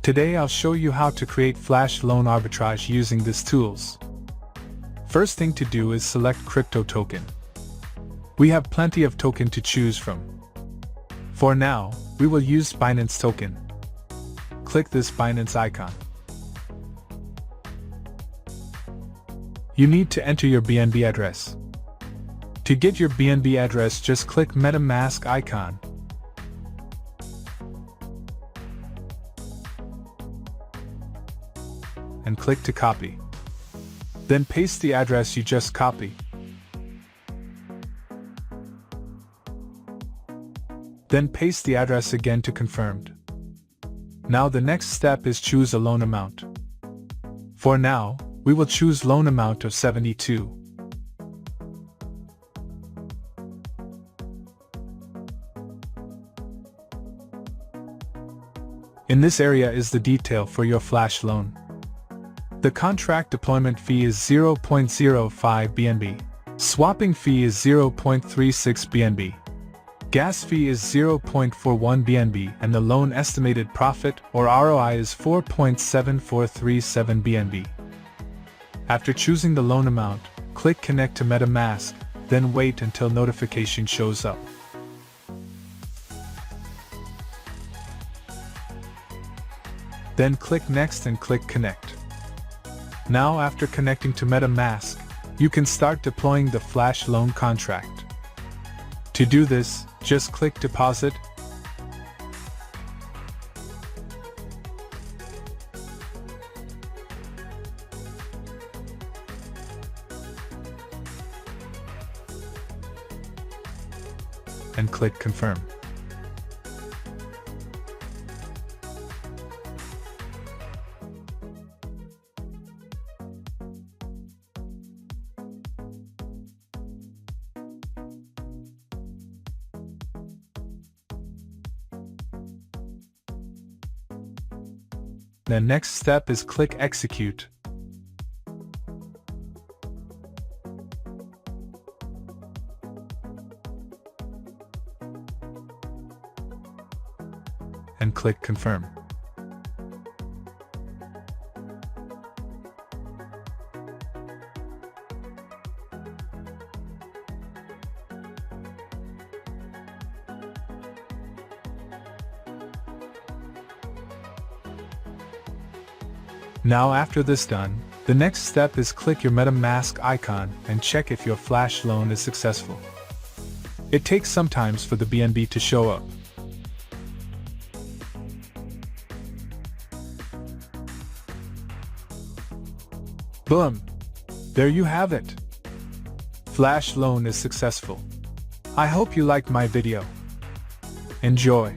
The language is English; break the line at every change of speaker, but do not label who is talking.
Today I'll show you how to create Flash Loan Arbitrage using these tools. First thing to do is select crypto token. We have plenty of token to choose from. For now, we will use Binance token. Click this Binance icon. You need to enter your BNB address. To get your BNB address, just click MetaMask icon. And click to copy. Then paste the address you just copied. Then paste the address again to confirmed. Now the next step is choose a loan amount. For now, we will choose loan amount of 72. In this area is the detail for your Flash loan. The contract deployment fee is 0.05 BNB. Swapping fee is 0.36 BNB. Gas fee is 0.41 BNB and the loan estimated profit or ROI is 4.7437 BNB. After choosing the loan amount, click Connect to MetaMask, then wait until notification shows up. Then click Next and click Connect. Now after connecting to MetaMask, you can start deploying the Flash loan contract. To do this, just click Deposit, and click Confirm. The next step is click Execute. And click Confirm. Now after this done, the next step is click your MetaMask icon and check if your Flash loan is successful. It takes some time for the BNB to show up. Boom! There you have it. Flash loan is successful. I hope you liked my video. Enjoy!